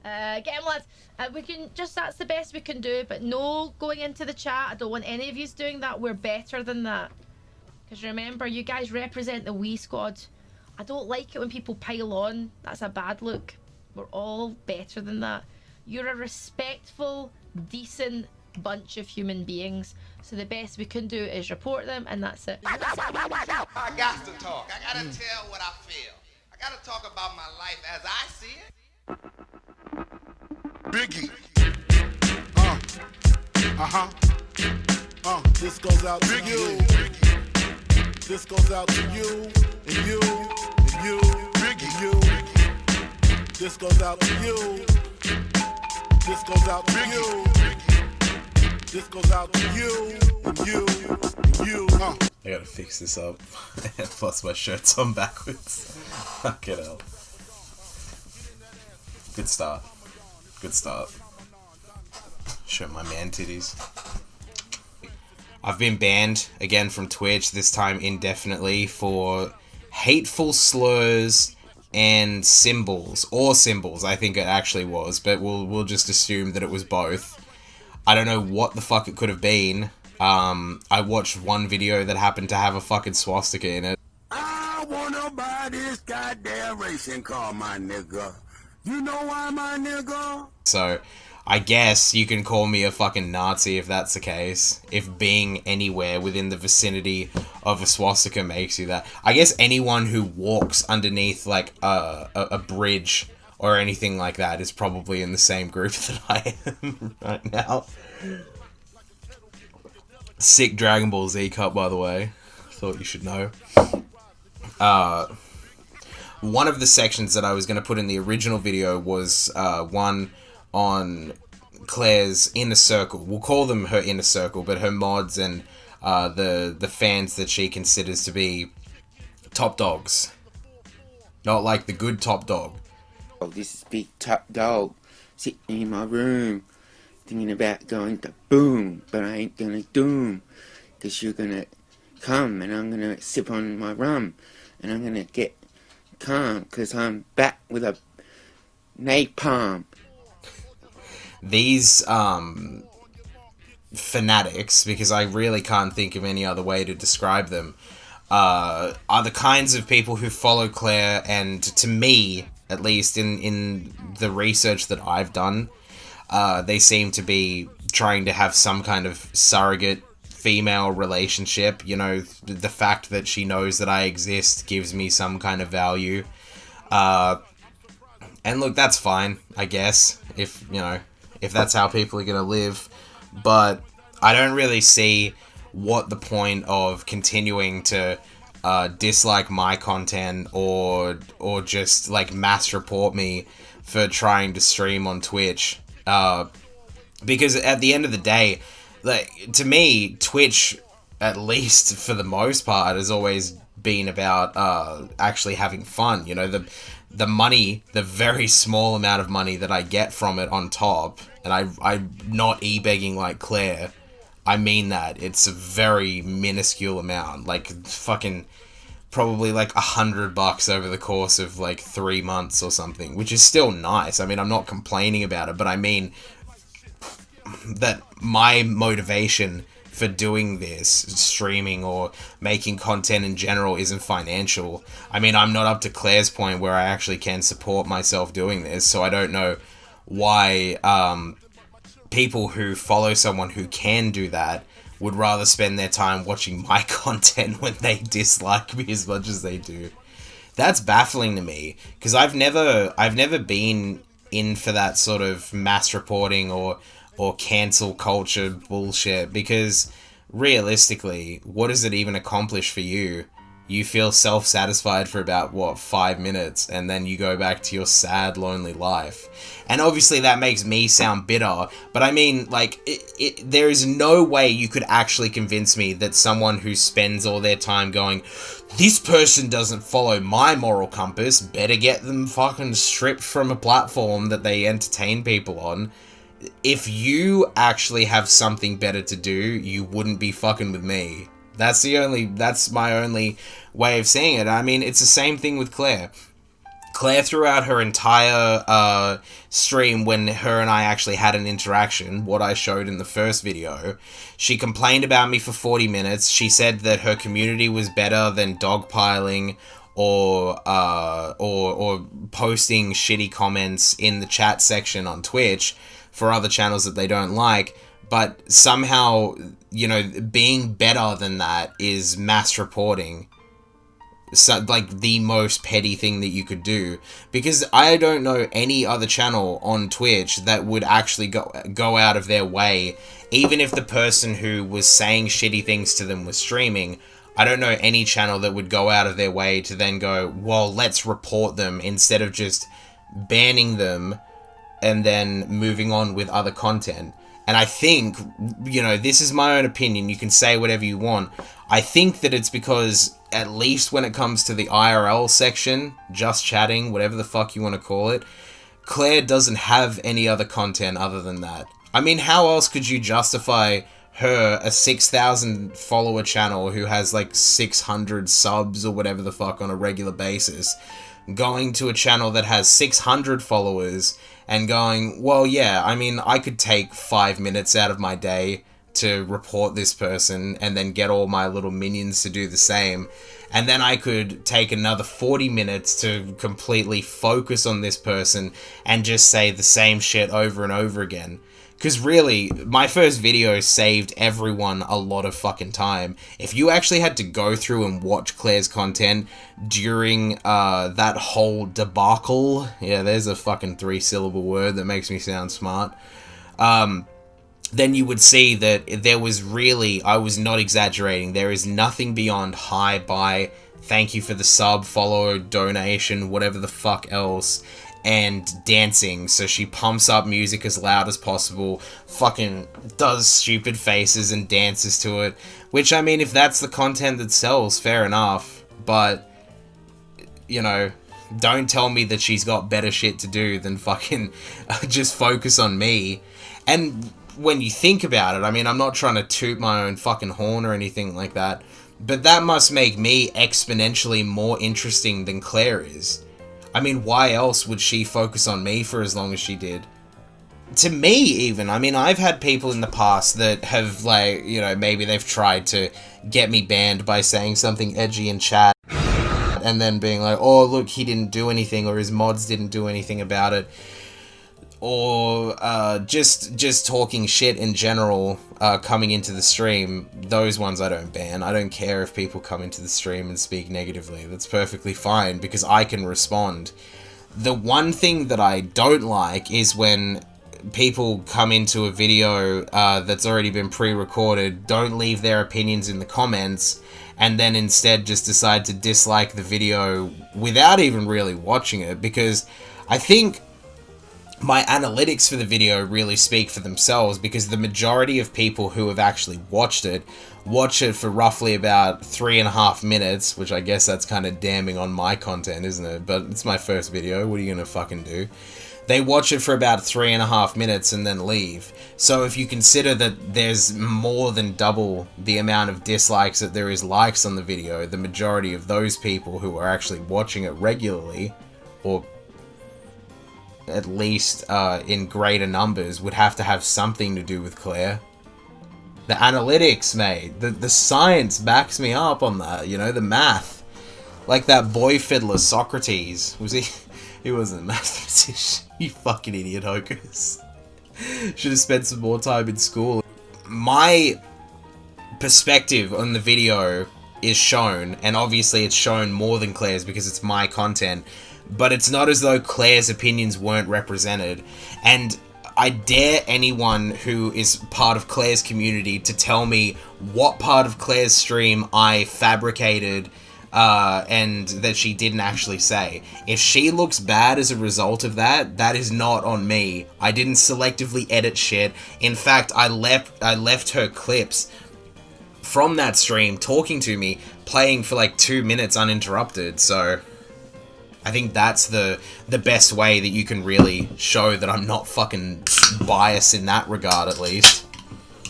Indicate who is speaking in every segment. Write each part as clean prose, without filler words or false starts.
Speaker 1: Get him, lads. We can just, that's the best we can do, but no going into the chat. I don't want any of you doing that. We're better than that. Because remember, you guys represent the wee squad. I don't like it when people pile on. That's a bad look. We're all better than that. You're a respectful, decent bunch of human beings. So the best we can do is report them, and that's it.
Speaker 2: I got to talk. I gotta tell what I feel. I gotta talk about my life as I see it.
Speaker 3: Biggie. This goes out to you. This goes out to you, and you, and you, and you. This goes out to you. This goes out to you. This goes out to you, and you, and you.
Speaker 4: I gotta fix this up. Plus my shirt's on backwards. Fucking hell. Good start. Good start. Show my man titties. I've been banned again from Twitch, this time indefinitely, for hateful slurs and symbols. Or symbols, I think it actually was, but we'll just assume that it was both. I don't know what the fuck it could have been. I watched one video that happened to have a fucking swastika in it.
Speaker 3: I wanna buy this goddamn racing car, my nigga. You know why, my nigga?
Speaker 4: So, I guess you can call me a fucking Nazi if that's the case. If being anywhere within the vicinity of a swastika makes you that. I guess anyone who walks underneath, like, a bridge or anything like that is probably in the same group that I am right now. Sick Dragon Ball Z cut, by the way. Thought you should know. One of the sections that I was going to put in the original video was one on Claire's inner circle. We'll call them her inner circle, but her mods and the fans that she considers to be top dogs. Not like the good top dog.
Speaker 5: Oh, this is big top dog sitting in my room thinking about going to boom, but I ain't gonna doom, because you're gonna come and I'm gonna sip on my rum and I'm gonna get calm because I'm back with a napalm.
Speaker 4: These fanatics, because I really can't think of any other way to describe them, are the kinds of people who follow Claire, and to me, at least in the research that I've done, they seem to be trying to have some kind of surrogate female relationship. You know, the fact that she knows that I exist gives me some kind of value. And look, that's fine, I guess, if that's how people are gonna live. But I don't really see what the point of continuing to dislike my content or just like mass report me for trying to stream on Twitch. Because at the end of the day, like, to me, Twitch, at least for the most part, has always been about actually having fun. You know, the money, the very small amount of money that I get from it on top, and I'm not e-begging like Claire, I mean that. It's a very minuscule amount, like fucking probably like $100 over the course of like 3 months or something, which is still nice. I mean, I'm not complaining about it, but I mean that my motivation for doing this, streaming or making content in general, isn't financial. I mean, I'm not up to Claire's point where I actually can support myself doing this, so I don't know why people who follow someone who can do that would rather spend their time watching my content when they dislike me as much as they do. That's baffling to me, because I've never been in for that sort of mass reporting or cancel culture bullshit, because realistically, what does it even accomplish for you? You feel self-satisfied for about, 5 minutes, and then you go back to your sad, lonely life. And obviously that makes me sound bitter, but I mean, like, there is no way you could actually convince me that someone who spends all their time going, this person doesn't follow my moral compass, better get them fucking stripped from a platform that they entertain people on. If you actually have something better to do, you wouldn't be fucking with me. That's my only way of seeing it. I mean, it's the same thing with Claire. Claire, throughout her entire stream, when her and I actually had an interaction, what I showed in the first video, she complained about me for 40 minutes. She said that her community was better than dogpiling or posting shitty comments in the chat section on Twitch for other channels that they don't like. But somehow, you know, being better than that is mass reporting. So, like, the most petty thing that you could do, because I don't know any other channel on Twitch that would actually go out of their way, even if the person who was saying shitty things to them was streaming. I don't know any channel that would go out of their way to then go, well, let's report them, instead of just banning them and then moving on with other content. And I think, you know, this is my own opinion, you can say whatever you want, I think that it's because, at least when it comes to the IRL section, just chatting, whatever the fuck you want to call it, Claire doesn't have any other content other than that. I mean, how else could you justify her, a 6,000 follower channel who has like 600 subs or whatever the fuck on a regular basis, going to a channel that has 600 followers and going, well, yeah, I mean, I could take 5 minutes out of my day to report this person and then get all my little minions to do the same, and then I could take another 40 minutes to completely focus on this person and just say the same shit over and over again. Because really, my first video saved everyone a lot of fucking time. If you actually had to go through and watch Claire's content during that whole debacle, yeah, there's a fucking 3-syllable word that makes me sound smart, then you would see that there was really, I was not exaggerating, there is nothing beyond hi, bye, thank you for the sub, follow, donation, whatever the fuck else, and dancing. So she pumps up music as loud as possible, fucking does stupid faces and dances to it, which, I mean, if that's the content that sells, fair enough, but, you know, don't tell me that she's got better shit to do than fucking just focus on me. And when you think about it, I mean, I'm not trying to toot my own fucking horn or anything like that, but that must make me exponentially more interesting than Claire is. I mean, why else would she focus on me for as long as she did? To me, even, I mean, I've had people in the past that have, like, you know, maybe they've tried to get me banned by saying something edgy in chat, and then being like, oh, look, he didn't do anything, or his mods didn't do anything about it. Or just talking shit in general, coming into the stream. Those ones I don't ban. I don't care if people come into the stream and speak negatively. That's perfectly fine, because I can respond. The one thing that I don't like is when people come into a video that's already been pre-recorded, don't leave their opinions in the comments, and then instead just decide to dislike the video without even really watching it, because I think my analytics for the video really speak for themselves, because the majority of people who have actually watch it for roughly about 3.5 minutes, which I guess that's kind of damning on my content, isn't it? But it's my first video, what are you gonna fucking do? They watch it for about 3.5 minutes and then leave. So if you consider that there's more than double the amount of dislikes that there is likes on the video, the majority of those people who are actually watching it regularly, or at least in greater numbers, would have to have something to do with Claire. The analytics, mate. The science backs me up on that, you know, the math. Like that boy fiddler Socrates. Was he? He wasn't a mathematician. You fucking idiot, Hocus. Should have spent some more time in school. My perspective on the video is shown, and obviously it's shown more than Claire's because it's my content, but it's not as though Claire's opinions weren't represented. And I dare anyone who is part of Claire's community to tell me what part of Claire's stream I fabricated and that she didn't actually say. If she looks bad as a result of that, that is not on me. I didn't selectively edit shit. In fact, I left her clips from that stream talking to me, playing for like 2 minutes uninterrupted, so I think that's the best way that you can really show that I'm not fucking biased in that regard, at least.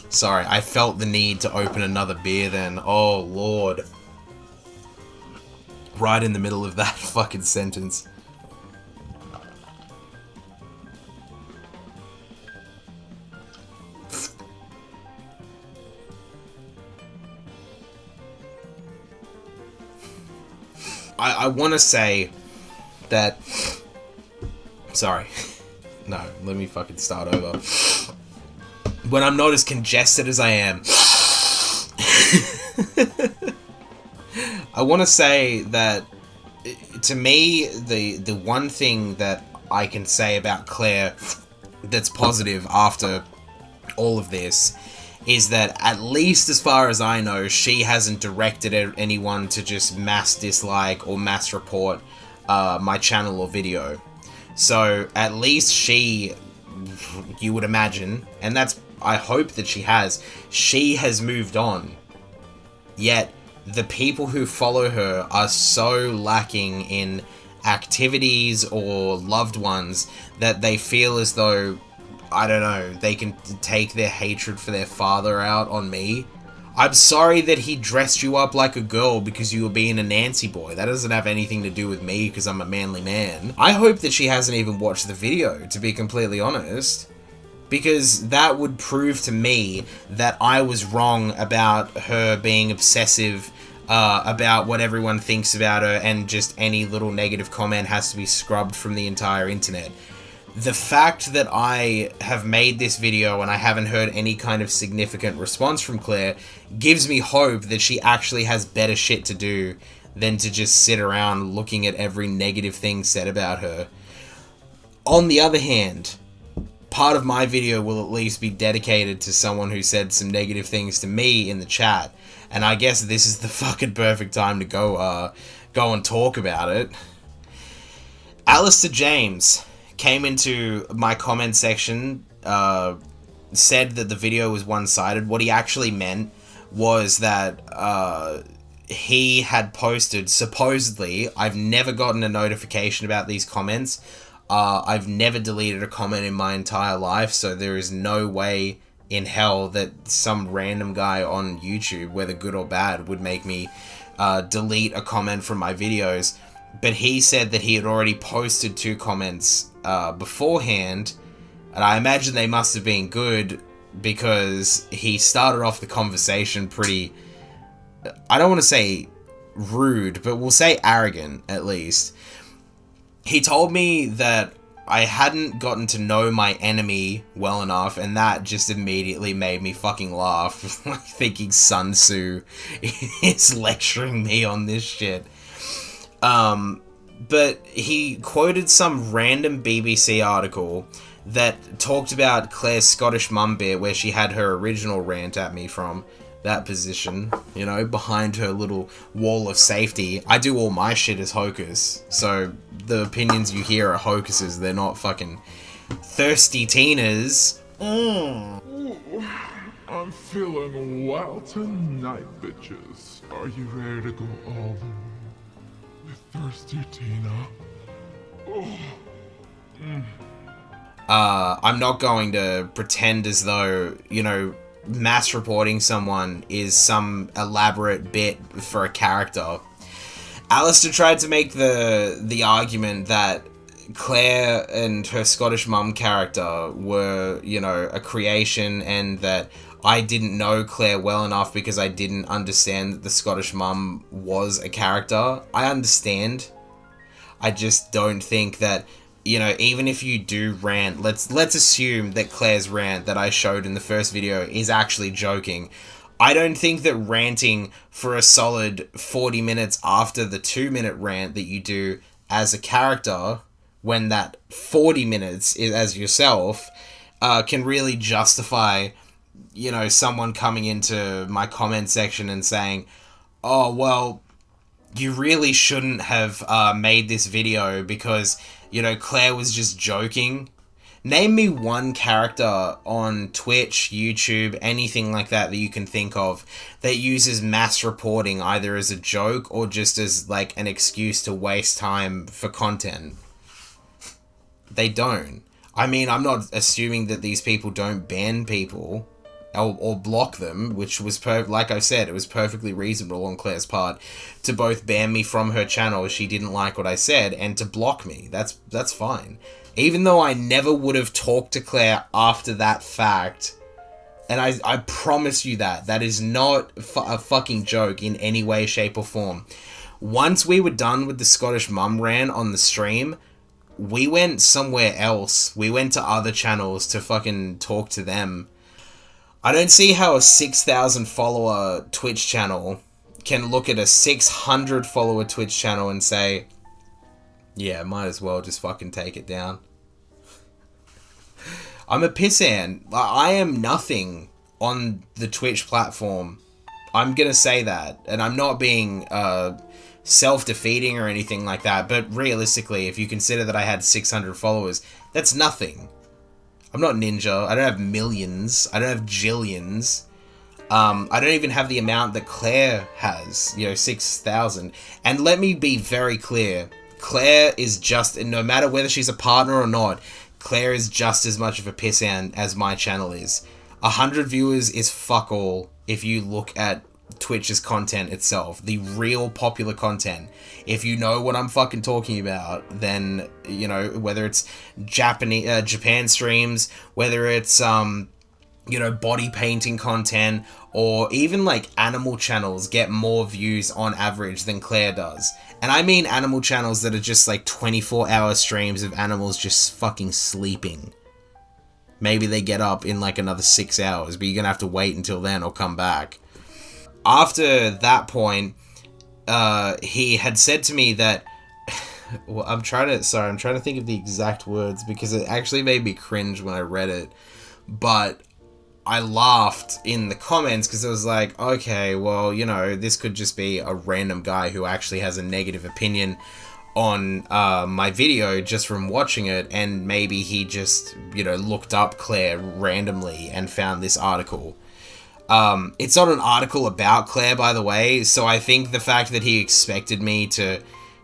Speaker 4: Sorry, I felt the need to open another beer then. Oh, Lord. Right in the middle of that fucking sentence. I want to say that... Sorry. No, let me fucking start over. When I'm not as congested as I am... I want to say that, to me, the one thing that I can say about Claire that's positive after all of this is that, at least as far as I know, she hasn't directed anyone to just mass dislike or mass report my channel or video. So at least she, you would imagine, and that's, I hope that she has moved on. Yet the people who follow her are so lacking in activities or loved ones that they feel as though, I don't know, they can take their hatred for their father out on me. I'm sorry that he dressed you up like a girl because you were being a Nancy boy. That doesn't have anything to do with me because I'm a manly man. I hope that she hasn't even watched the video, to be completely honest. Because that would prove to me that I was wrong about her being obsessive about what everyone thinks about her, and just any little negative comment has to be scrubbed from the entire internet. The fact that I have made this video and I haven't heard any kind of significant response from Claire gives me hope that she actually has better shit to do than to just sit around looking at every negative thing said about her. On the other hand, part of my video will at least be dedicated to someone who said some negative things to me in the chat, and I guess this is the fucking perfect time to go and talk about it. Alistair James came into my comment section, said that the video was one-sided. What he actually meant was that he had posted, supposedly, I've never gotten a notification about these comments. I've never deleted a comment in my entire life, so there is no way in hell that some random guy on YouTube, whether good or bad, would make me delete a comment from my videos. But he said that he had already posted 2 comments beforehand, and I imagine they must have been good because he started off the conversation pretty, I don't want to say rude, but we'll say arrogant at least. He told me that I hadn't gotten to know my enemy well enough, and that just immediately made me fucking laugh. Thinking Sun Tzu is lecturing me on this shit. But he quoted some random BBC article that talked about Claire's Scottish mum bit, where she had her original rant at me from that position, you know, behind her little wall of safety. I do all my shit as Hocus, so the opinions you hear are Hocuses, they're not fucking thirsty teeners.
Speaker 6: Ooh, I'm feeling well tonight, bitches. Are you ready to go all in with thirsty Tina?
Speaker 4: I'm not going to pretend as though, you know, mass reporting someone is some elaborate bit for a character. Alistair tried to make the argument that Claire and her Scottish mum character were, you know, a creation, and that I didn't know Claire well enough because I didn't understand that the Scottish mum was a character. I understand. I just don't think that, you know, even if you do rant, let's assume that Claire's rant that I showed in the first video is actually joking. I don't think that ranting for a solid 40 minutes after the 2-minute rant that you do as a character, when that 40 minutes is as yourself, can really justify, you know, someone coming into my comment section and saying, oh, well, you really shouldn't have made this video because, you know, Claire was just joking. Name me one character on Twitch, YouTube, anything like that you can think of that uses mass reporting either as a joke or just as, like, an excuse to waste time for content. They don't. I mean, I'm not assuming that these people don't ban people or block them, which was, like I said, it was perfectly reasonable on Claire's part to both ban me from her channel if she didn't like what I said, and to block me. That's fine. Even though I never would have talked to Claire after that fact, and I promise you that is not a fucking joke in any way, shape, or form. Once we were done with the Scottish mum rant on the stream, we went somewhere else. We went to other channels to fucking talk to them. I don't see how a 6,000 follower Twitch channel can look at a 600 follower Twitch channel and say, yeah, might as well just fucking take it down. I'm a pissant. I am nothing on the Twitch platform. I'm gonna say that. And I'm not being self-defeating or anything like that. But realistically, if you consider that I had 600 followers, that's nothing. I'm not Ninja. I don't have millions. I don't have jillions. I don't even have the amount that Claire has. 6,000. And let me be very clear. Claire is just, no matter whether she's a partner or not, Claire is just as much of a pissant as my channel is. 100 viewers is fuck all if you look at Twitch's content itself. The real popular content. If you know what I'm fucking talking about, then, whether it's Japan streams, whether it's, body painting content, or even, animal channels get more views on average than Claire does. And I mean animal channels that are just, 24-hour streams of animals just fucking sleeping. Maybe they get up in, another 6 hours, but you're gonna have to wait until then or come back. After that point, he had said to me that... well, I'm trying to think of the exact words, because it actually made me cringe when I read it. But I laughed in the comments because it was like, okay, well, this could just be a random guy who actually has a negative opinion on my video just from watching it, and maybe he just, looked up Claire randomly and found this article. It's not an article about Claire, by the way, so I think the fact that he expected me to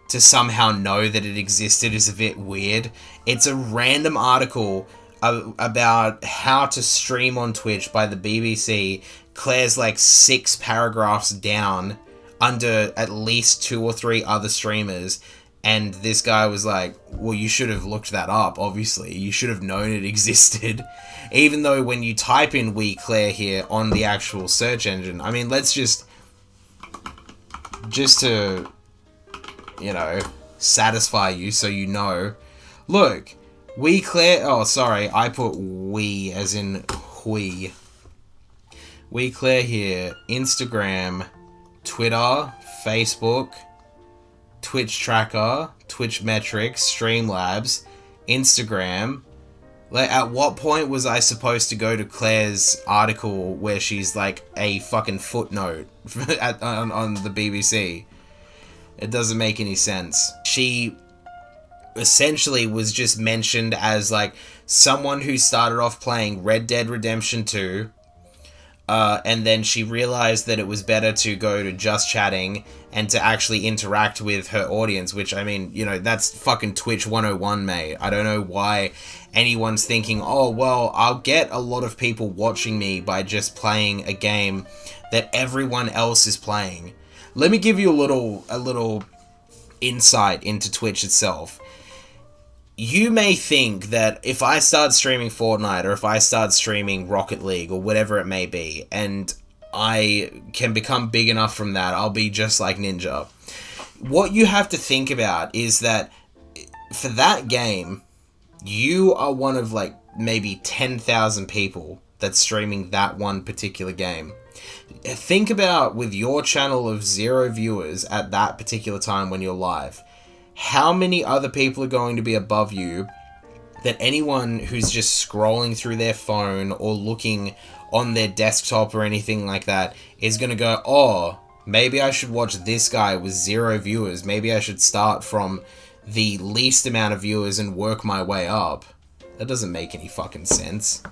Speaker 4: somehow know that it existed is a bit weird. It's a random article about how to stream on Twitch by the BBC. Claire's 6 paragraphs down under at least 2 or 3 other streamers, and this guy was like, well, you should have looked that up, obviously. You should have known it existed. Even though when you type in "We Claire" here on the actual search engine, I mean, let's just to, satisfy you so you know. Look, We Claire, oh, sorry, I put we as in we. We Claire here, Instagram, Twitter, Facebook, Twitch Tracker, Twitch Metrics, Streamlabs, Instagram. At what point was I supposed to go to Claire's article where she's a fucking footnote on the BBC? It doesn't make any sense. She essentially was just mentioned as someone who started off playing Red Dead Redemption 2, and then she realized that it was better to go to just chatting and to actually interact with her audience, which, I mean, that's fucking Twitch 101, mate. I don't know why anyone's thinking, oh, well, I'll get a lot of people watching me by just playing a game that everyone else is playing. Let me give you a little insight into Twitch itself. You may think that if I start streaming Fortnite, or if I start streaming Rocket League, or whatever it may be, and I can become big enough from that, I'll be just like Ninja. What you have to think about is that for that game, you are one of maybe 10,000 people that's streaming that one particular game. Think about, with your channel of 0 viewers at that particular time when you're live, how many other people are going to be above you that anyone who's just scrolling through their phone or looking on their desktop or anything like that is going to go, oh, maybe I should watch this guy with 0 viewers. Maybe I should start from the least amount of viewers and work my way up. That doesn't make any fucking sense.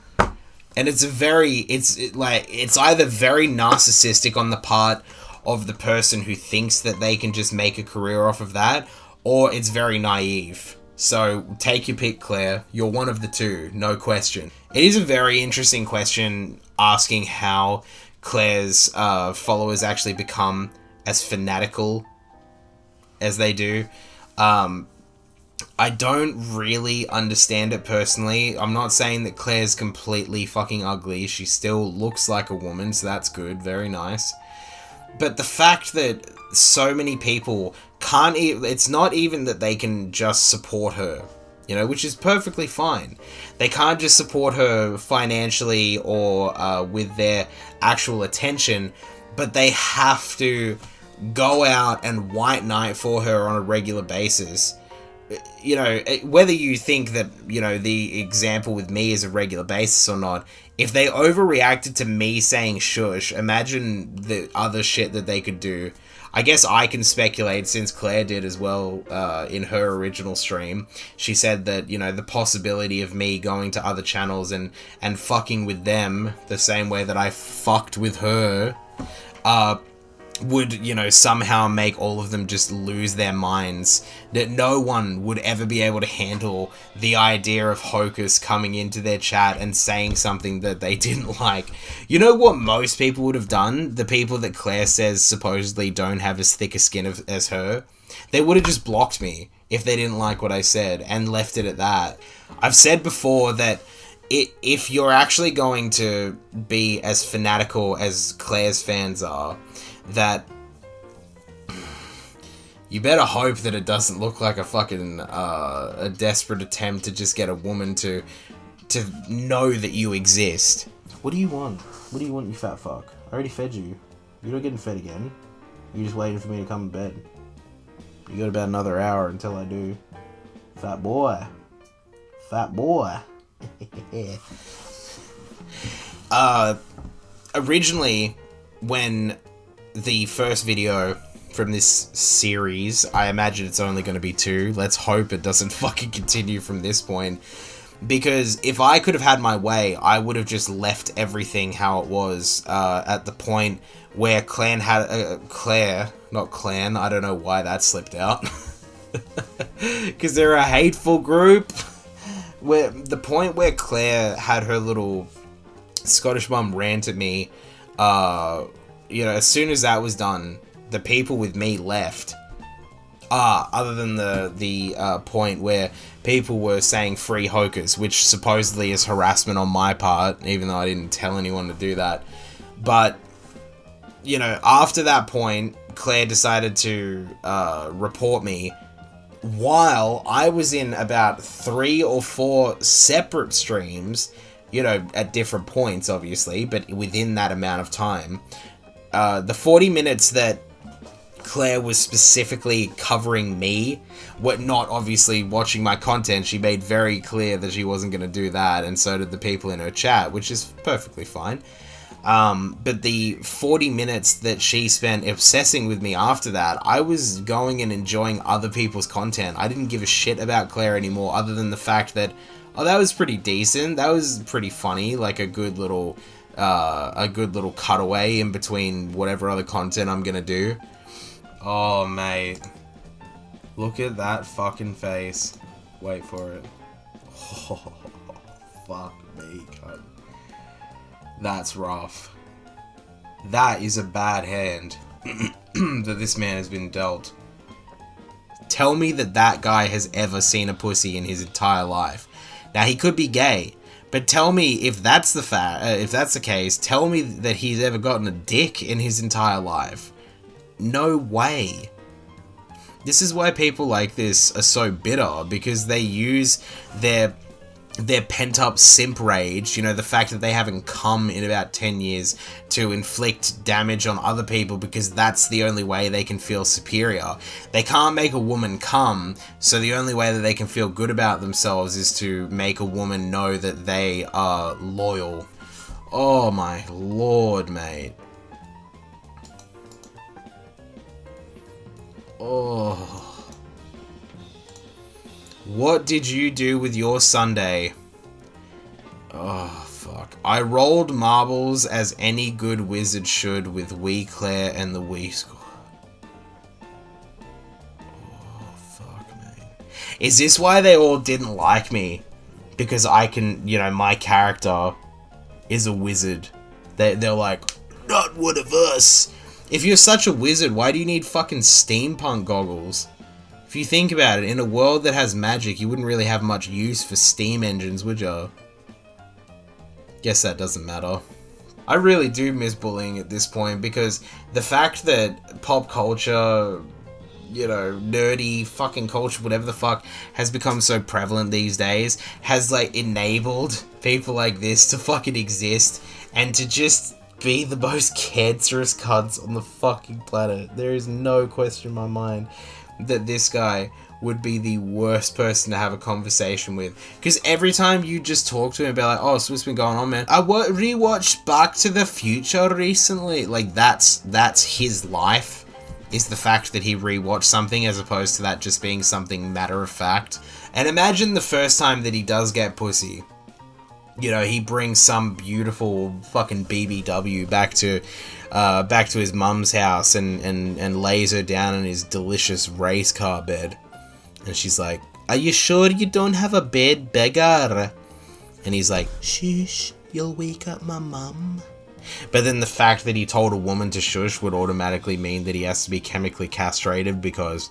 Speaker 4: And it's either very narcissistic on the part of the person who thinks that they can just make a career off of that, or it's very naive. So take your pick, Claire. You're one of the two, no question. It is a very interesting question asking how Claire's followers actually become as fanatical as they do. I don't really understand it personally. I'm not saying that Claire's completely fucking ugly. She still looks like a woman, so that's good. Very nice. But the fact that so many people can't even, it's not even that they can just support her, you know, which is perfectly fine. They can't just support her financially or with their actual attention, but they have to go out and white knight for her on a regular basis. You know, whether you think that, you know, the example with me is a regular basis or not, if they overreacted to me saying shush, imagine the other shit that they could do. I guess I can speculate, since Claire did as well in her original stream. She said that, you know, the possibility of me going to other channels and fucking with them the same way that I fucked with her would, you know, somehow make all of them just lose their minds. That no one would ever be able to handle the idea of Hocus coming into their chat and saying something that they didn't like. You know what most people would have done? The people that Claire says supposedly don't have as thick a skin as her. They would have just blocked me if they didn't like what I said and left it at that. I've said before that if you're actually going to be as fanatical as Claire's fans are, that you better hope that it doesn't look like a fucking a desperate attempt to just get a woman to know that you exist. What do you want? What do you want, you fat fuck? I already fed you. You're not getting fed again. You're just waiting for me to come to bed. You got about another hour until I do. Fat boy. Fat boy. Originally, when the first video from this series, I imagine it's only going to be 2. Let's hope it doesn't fucking continue from this point. Because if I could have had my way, I would have just left everything how it was at the point where Claire, not Clan, I don't know why that slipped out. Because they're a hateful group. Where the point where Claire had her little Scottish mum rant at me, you know, as soon as that was done, the people with me left. Other than the point where people were saying free Hocus, which supposedly is harassment on my part, even though I didn't tell anyone to do that. But, you know, after that point, Claire decided to report me while I was in about 3 or 4 separate streams, you know, at different points, obviously, but within that amount of time. The 40 minutes that Claire was specifically covering me, were not obviously watching my content. She made very clear that she wasn't going to do that, and so did the people in her chat, which is perfectly fine. But the 40 minutes that she spent obsessing with me after that, I was going and enjoying other people's content. I didn't give a shit about Claire anymore, other than the fact that, oh, that was pretty decent. That was pretty funny, like a good little cutaway in between whatever other content I'm gonna do. Oh, mate. Look at that fucking face. Wait for it. Oh, fuck me, cunt. That's rough. That is a bad hand that this man has been dealt. Tell me that that guy has ever seen a pussy in his entire life. Now, he could be gay, but tell me if that's the case, tell me that he's ever gotten a dick in his entire life. No way. This is why people like this are so bitter, because they use their pent-up simp rage, you know, the fact that they haven't come in about 10 years, to inflict damage on other people, because that's the only way they can feel superior. They can't make a woman come, so the only way that they can feel good about themselves is to make a woman know that they are loyal. Oh my lord, mate. Oh. What did you do with your Sunday? Oh, fuck. I rolled marbles as any good wizard should with Wee Claire and the Wee Squad. Oh, fuck, man. Is this why they all didn't like me? Because I can, you know, my character is a wizard. They're like, not one of us. If you're such a wizard, why do you need fucking steampunk goggles? If you think about it, in a world that has magic, you wouldn't really have much use for steam engines, would you? Guess that doesn't matter. I really do miss bullying at this point, because the fact that pop culture, you know, nerdy fucking culture, whatever the fuck, has become so prevalent these days, has, like, enabled people like this to fucking exist, and to just be the most cancerous cunts on the fucking planet. There is no question in my mind that this guy would be the worst person to have a conversation with. Because every time you just talk to him and be like, oh, so what's been going on, man? I rewatched Back to the Future recently. Like, that's his life, is the fact that he rewatched something, as opposed to that just being something matter of fact. And imagine the first time that he does get pussy. You know, he brings some beautiful fucking BBW back to his mum's house and lays her down in his delicious race car bed. And she's like, are you sure you don't have a bed, beggar? And he's like, shush, you'll wake up my mum. But then the fact that he told a woman to shush would automatically mean that he has to be chemically castrated, because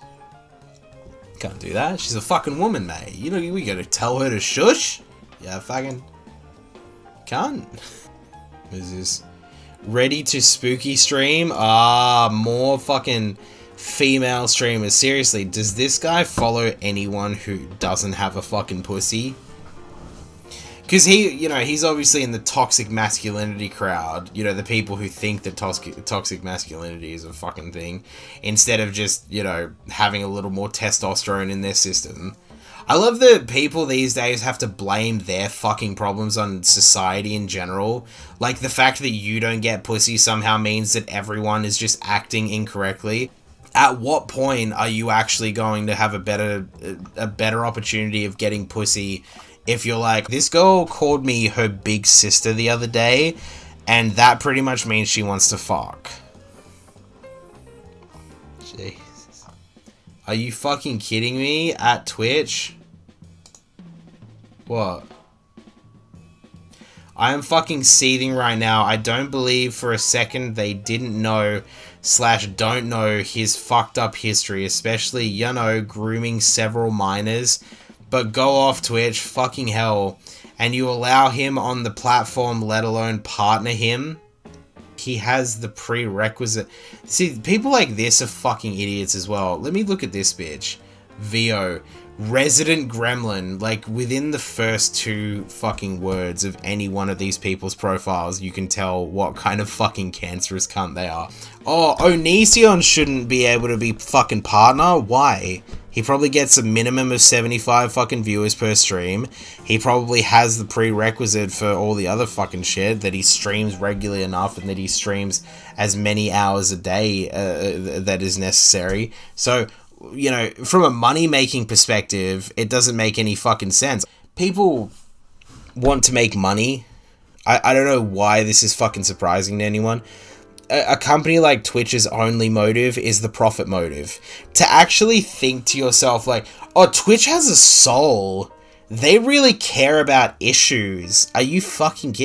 Speaker 4: can't do that. She's a fucking woman, mate. You know, we gotta tell her to shush. Yeah, fucking can't. What is this? Ready to spooky stream? Ah, more fucking female streamers. Seriously, does this guy follow anyone who doesn't have a fucking pussy? Because he, you know, he's obviously in the toxic masculinity crowd. You know, the people who think that toxic masculinity is a fucking thing, instead of just, you know, having a little more testosterone in their system. I love that people these days have to blame their fucking problems on society in general. Like, the fact that you don't get pussy somehow means that everyone is just acting incorrectly. At what point are you actually going to have a better opportunity of getting pussy if you're like, this girl called me her big sister the other day, and that pretty much means she wants to fuck? Jesus. Are you fucking kidding me? At Twitch? What? I am fucking seething right now. I don't believe for a second they didn't know / don't know his fucked up history, especially, you know, grooming several minors. But go off Twitch, fucking hell, and you allow him on the platform, let alone partner him. He has the prerequisite. See, people like this are fucking idiots as well. Let me look at this bitch. VO. Resident Gremlin. Like, within the first 2 fucking words of any one of these people's profiles, you can tell what kind of fucking cancerous cunt they are. Oh, Onision shouldn't be able to be fucking partner? Why? He probably gets a minimum of 75 fucking viewers per stream. He probably has the prerequisite for all the other fucking shit, that he streams regularly enough and that he streams as many hours a day that is necessary. So, you know, from a money-making perspective, it doesn't make any fucking sense. People want to make money. I don't know why this is fucking surprising to anyone. A company like Twitch's only motive is the profit motive. To actually think to yourself like, oh, Twitch has a soul. They really care about issues. Are you fucking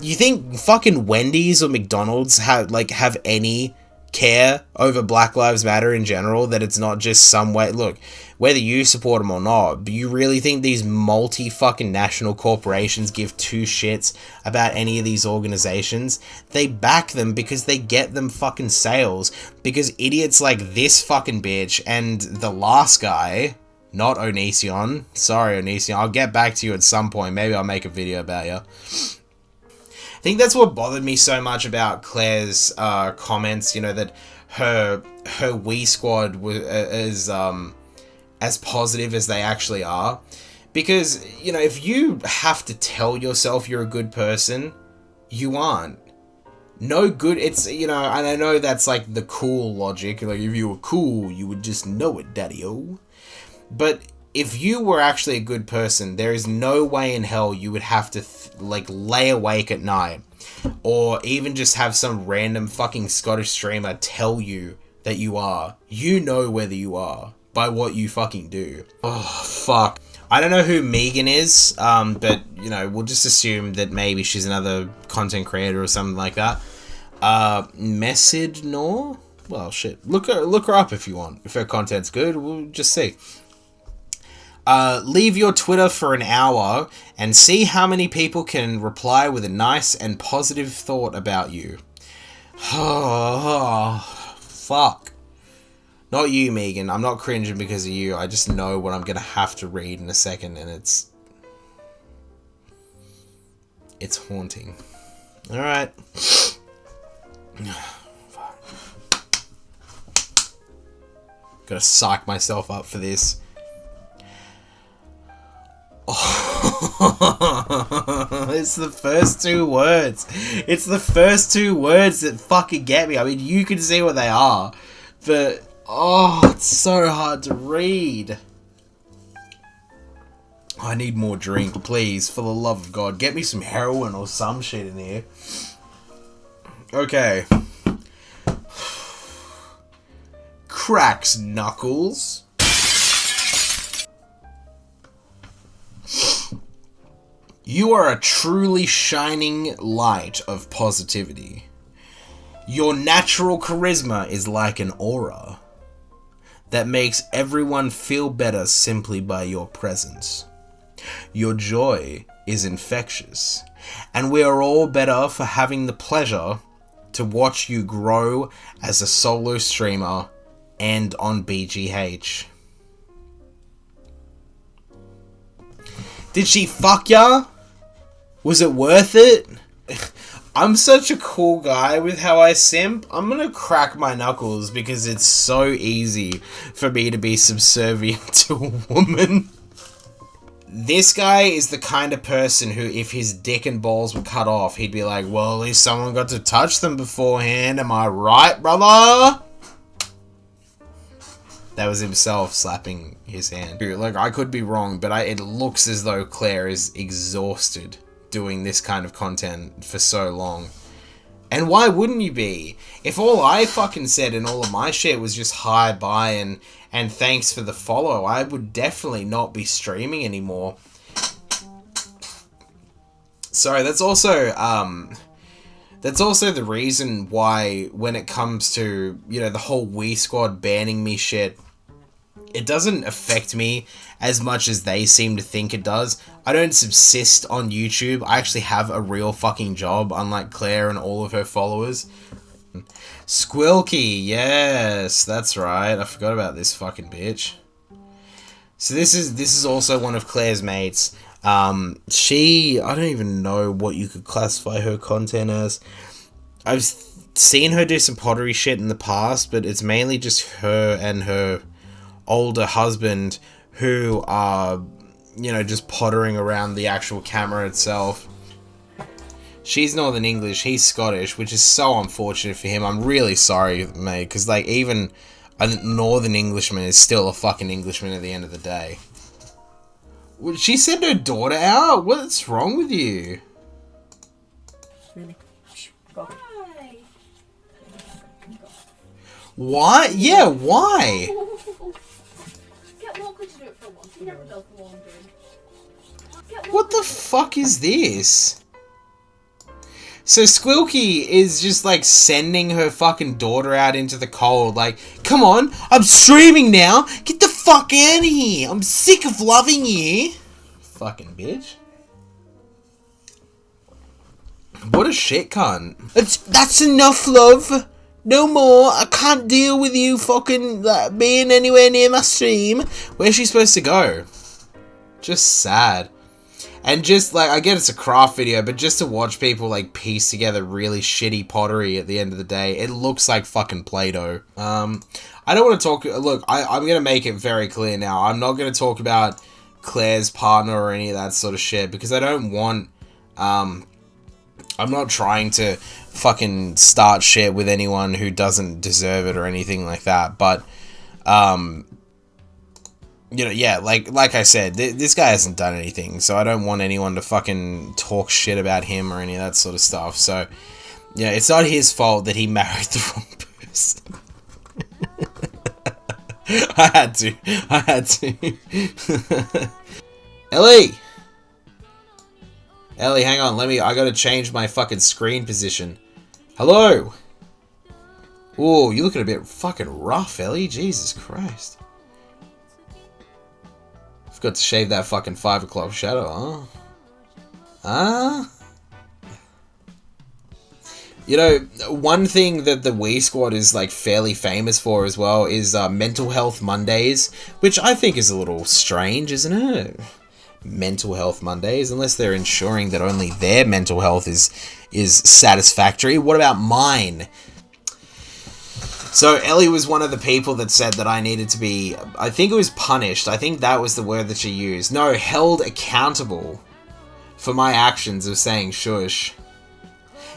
Speaker 4: You think fucking Wendy's or McDonald's have any care over Black Lives Matter in general? That it's not just some way, look, whether you support them or not, but you really think these multi-fucking national corporations give 2 shits about any of these organizations? They back them because they get them fucking sales, because idiots like this fucking bitch and the last guy, not Onision, sorry Onision, I'll get back to you at some point, maybe I'll make a video about you. I think that's what bothered me so much about Claire's comments, you know, that her Wii squad was as positive as they actually are. Because, you know, if you have to tell yourself you're a good person, you aren't. No good, it's, you know, and I know that's like the cool logic, like if you were cool, you would just know it, daddy-o. But if you were actually a good person, there is no way in hell you would have to, lay awake at night. Or even just have some random fucking Scottish streamer tell you that you are. You know whether you are by what you fucking do. Oh, fuck. I don't know who Megan is, but, you know, we'll just assume that maybe she's another content creator or something like that. Message Nor? Well, shit. Look her up if you want. If her content's good, we'll just see. Leave your Twitter for an hour and see how many people can reply with a nice and positive thought about you. Oh, fuck. Not you, Megan. I'm not cringing because of you. I just know what I'm going to have to read in a second, and it's haunting. Alright. Gotta psych myself up for this. Oh, it's the first two words. It's the first two words that fucking get me. I mean, you can see what they are, but oh, it's so hard to read. I need more drink, please, for the love of God. Get me some heroin or some shit in here. Okay. Cracks knuckles. You are a truly shining light of positivity. Your natural charisma is like an aura that makes everyone feel better simply by your presence. Your joy is infectious, and we are all better for having the pleasure to watch you grow as a solo streamer and on BGH. Did she fuck ya? Was it worth it? I'm such a cool guy with how I simp. I'm gonna crack my knuckles because it's so easy for me to be subservient to a woman. This guy is the kind of person who, if his dick and balls were cut off, he'd be like, well, at least someone got to touch them beforehand. Am I right, brother? That was himself slapping his hand. Like, I could be wrong, but it looks as though Claire is exhausted doing this kind of content for so long. And why wouldn't you be? If all I fucking said and all of my shit was just hi, bye, and thanks for the follow, I would definitely not be streaming anymore. So that's also the reason why, when it comes to, you know, the whole Wii Squad banning me shit, it doesn't affect me as much as they seem to think it does. I don't subsist on YouTube. I actually have a real fucking job, unlike Claire and all of her followers. Squilky, yes, that's right. I forgot about this fucking bitch. So this is also one of Claire's mates. I don't even know what you could classify her content as. I've seen her do some pottery shit in the past, but it's mainly just her and her older husband who are, you know, just pottering around the actual camera itself. She's Northern English, he's Scottish, which is so unfortunate for him. I'm really sorry, mate, because, like, even a Northern Englishman is still a fucking Englishman at the end of the day. Would she send her daughter out? What's wrong with you?
Speaker 7: Really?
Speaker 4: Why? Yeah, why?
Speaker 7: Get Malocus to do it for once. He never does the laundry.
Speaker 4: What the fuck is this? So Squilky is just like sending her fucking daughter out into the cold. Like, come on, I'm streaming now. Get the fuck out of here. I'm sick of loving you. Fucking bitch. What a shit cunt. That's enough, love. No more. I can't deal with you fucking being anywhere near my stream. Where's she supposed to go? Just sad. And just, like, I get it's a craft video, but just to watch people, like, piece together really shitty pottery at the end of the day, it looks like fucking Play-Doh. I don't want to talk... Look, I'm going to make it very clear now. I'm not going to talk about Claire's partner or any of that sort of shit, because I don't want... I'm not trying to fucking start shit with anyone who doesn't deserve it or anything like that, but... you know, yeah, like I said, this guy hasn't done anything, so I don't want anyone to fucking talk shit about him or any of that sort of stuff. So, yeah, it's not his fault that he married the wrong person. I had to. Ellie! Ellie, hang on, I gotta change my fucking screen position. Hello! Ooh, you're looking a bit fucking rough, Ellie. Jesus Christ. Forgot to shave that fucking 5 o'clock shadow, huh? Huh? You know, one thing that the Wii Squad is like fairly famous for as well is Mental Health Mondays, which I think is a little strange, isn't it? Mental Health Mondays, unless they're ensuring that only their mental health is satisfactory. What about mine? So Ellie was one of the people that said that I needed to be, I think it was punished. I think that was the word that she used. No, held accountable for my actions of saying shush.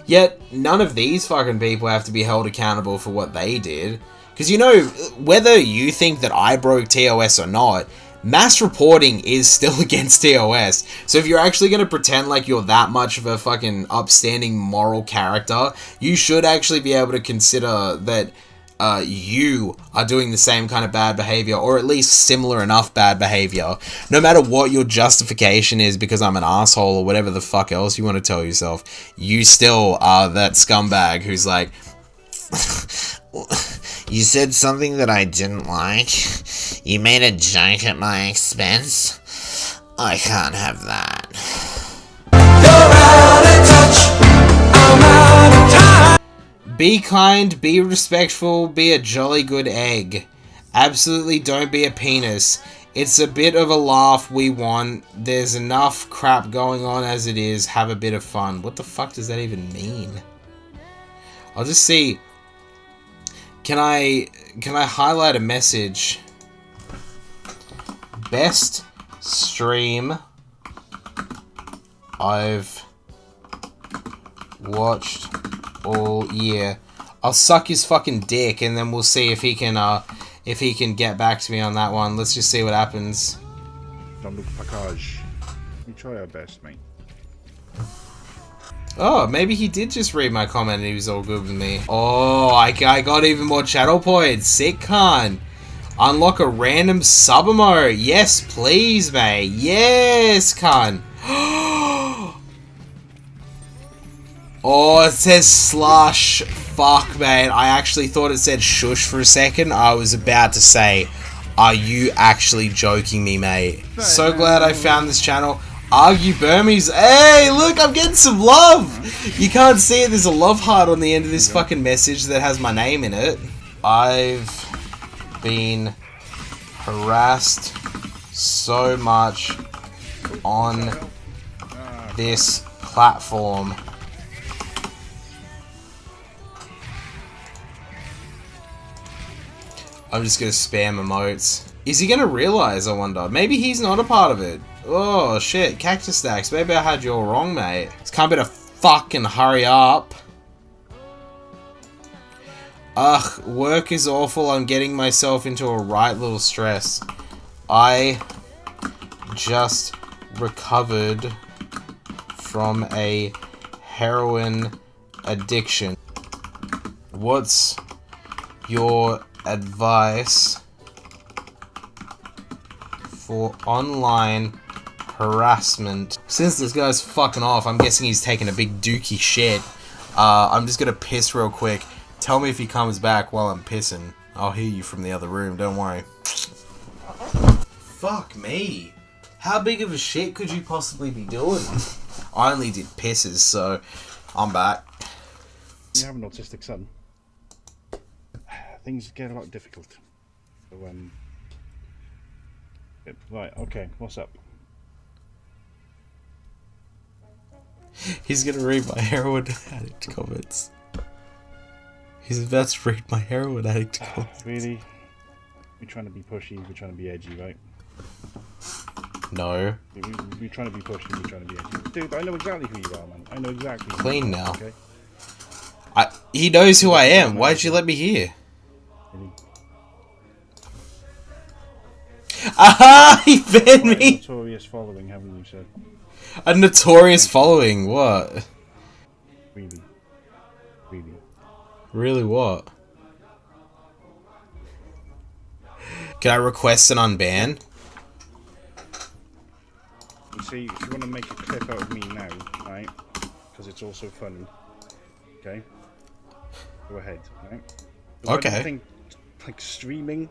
Speaker 4: Yet, none of these fucking people have to be held accountable for what they did. Because, you know, whether you think that I broke TOS or not, mass reporting is still against TOS. So if you're actually going to pretend like you're that much of a fucking upstanding moral character, you should actually be able to consider that you are doing the same kind of bad behavior, or at least similar enough bad behavior, no matter what your justification is, because I'm an asshole or whatever the fuck else you want to tell yourself. You still are that scumbag who's like, you said something that I didn't like. You made a joke at my expense. I can't have that. Be kind, be respectful, be a jolly good egg. Absolutely don't be a penis. It's a bit of a laugh we want. There's enough crap going on as it is. Have a bit of fun. What the fuck does that even mean? I'll just see. Can I highlight a message? Best stream I've watched all year. I'll suck his fucking dick, and then we'll see if he can get back to me on that one. Let's just see what happens.
Speaker 8: Jean-Luc Package. We try our best, mate.
Speaker 4: Oh, maybe he did just read my comment and he was all good with me. Oh, I got even more channel points. Sick cunt. Unlock a random sub emote. Yes, please, mate. Yes, cunt. Oh, it says slush. Fuck, man. I actually thought it said shush for a second. I was about to say, are you actually joking me, mate? So glad I found this channel. Argue Burmese. Hey, look, I'm getting some love. You can't see it. There's a love heart on the end of this fucking message that has my name in it. I've been harassed so much on this platform. I'm just gonna spam emotes. Is he gonna realize, I wonder? Maybe he's not a part of it. Oh shit, Cactus Stacks. Maybe I had you all wrong, mate. This can't better fucking hurry up. Ugh, work is awful. I'm getting myself into a right little stress. I just recovered from a heroin addiction. What's your advice for online harassment? Since this guy's fucking off, I'm guessing he's taking a big dookie shit. I'm just gonna piss real quick. Tell me if he comes back while I'm pissing. I'll hear you from the other room, don't worry. Fuck me. How big of a shit could you possibly be doing? I only did pisses, so I'm back.
Speaker 8: You have an autistic son. Things get a lot difficult. So, right, okay, what's up?
Speaker 4: He's gonna read my heroin addict comments. He's about to read my heroin addict comments.
Speaker 8: Really? We're trying to be pushy, we're trying to be edgy, right?
Speaker 4: No.
Speaker 8: We're trying to be pushy, we're trying to be edgy. Dude, I know exactly who you are, man. I know exactly who
Speaker 4: Clean
Speaker 8: you are,
Speaker 4: now.
Speaker 8: Okay?
Speaker 4: He knows who I am. Why'd you let me hear? Aha! He banned me!
Speaker 8: A notorious following, haven't you said?
Speaker 4: A notorious following? What?
Speaker 8: Really? Really?
Speaker 4: Really what? Can I request an unban?
Speaker 8: You see, if you want to make a clip out of me now, right? Because it's also funny. Okay? Go ahead, right?
Speaker 4: Okay.
Speaker 8: I think, like, streaming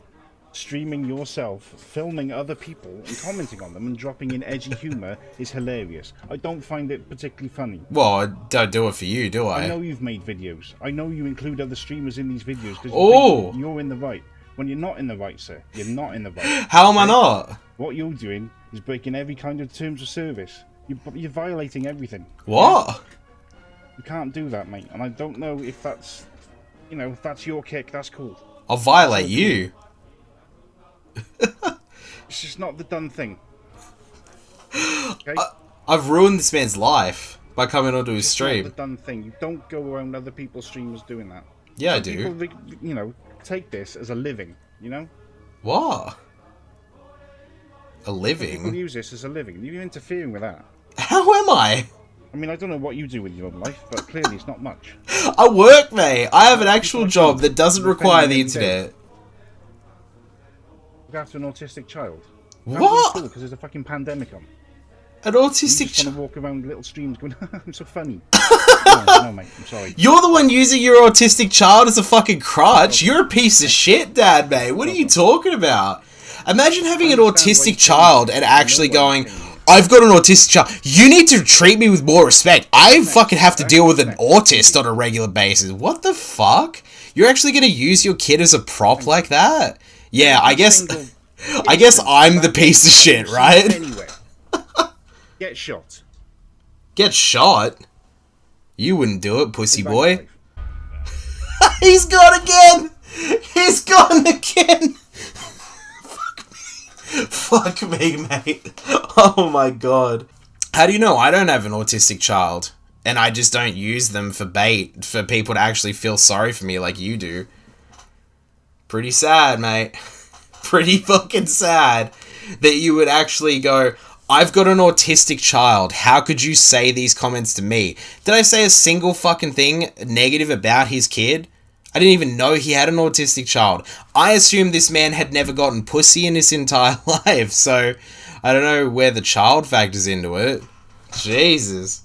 Speaker 8: streaming yourself, filming other people, and commenting on them, and dropping in edgy humour is hilarious. I don't find it particularly funny.
Speaker 4: Well, I don't do it for you, do I?
Speaker 8: I know you've made videos. I know you include other streamers in these videos because
Speaker 4: Oh!
Speaker 8: you're in the right. When you're not in the right, sir. You're not in the right.
Speaker 4: How am I not?
Speaker 8: What you're doing is breaking every kind of terms of service. You're violating everything.
Speaker 4: What?
Speaker 8: You can't do that, mate. And I don't know if that's, you know, if that's your kick, that's cool.
Speaker 4: I'll violate you.
Speaker 8: It's just not the done thing. Okay?
Speaker 4: I've ruined this man's life by coming onto his
Speaker 8: It's
Speaker 4: stream.
Speaker 8: not the done thing. You don't go around other people's streamers doing that.
Speaker 4: Yeah, I
Speaker 8: Some
Speaker 4: do.
Speaker 8: People, you know, take this as a living, you know?
Speaker 4: What? A
Speaker 8: People
Speaker 4: living?
Speaker 8: use this as a living. You're interfering with that.
Speaker 4: How am I?
Speaker 8: I mean, I don't know what you do in your own life, but clearly it's not much.
Speaker 4: I work, mate. I have an actual job that doesn't require the internet.
Speaker 8: Look after an autistic child.
Speaker 4: What?
Speaker 8: Because there's a fucking pandemic on.
Speaker 4: An
Speaker 8: You
Speaker 4: autistic
Speaker 8: just want
Speaker 4: child?
Speaker 8: to walk around little streams going, I'm so funny. No, mate, I'm sorry.
Speaker 4: You're the one using your autistic child as a fucking crutch. You're a piece of shit, Dad, mate. What are you talking about? Imagine having an autistic child and actually going, I've got an autistic child. You need to treat me with more respect. I fucking have to deal with an autist on a regular basis. What the fuck? You're actually going to use your kid as a prop like that? Yeah, I guess I'm the piece of shit, right?
Speaker 8: Anyway, get shot.
Speaker 4: Get shot? You wouldn't do it, pussy
Speaker 8: Back
Speaker 4: boy.
Speaker 8: to life.
Speaker 4: He's gone again! He's gone again! Fuck me, mate. Oh my god. How do you know I don't have an autistic child? And I just don't use them for bait for people to actually feel sorry for me like you do. Pretty sad, mate. Pretty fucking sad that you would actually go, I've got an autistic child. How could you say these comments to me? Did I say a single fucking thing negative about his kid? I didn't even know he had an autistic child. I assumed this man had never gotten pussy in his entire life, so I don't know where the child factors into it. Jesus.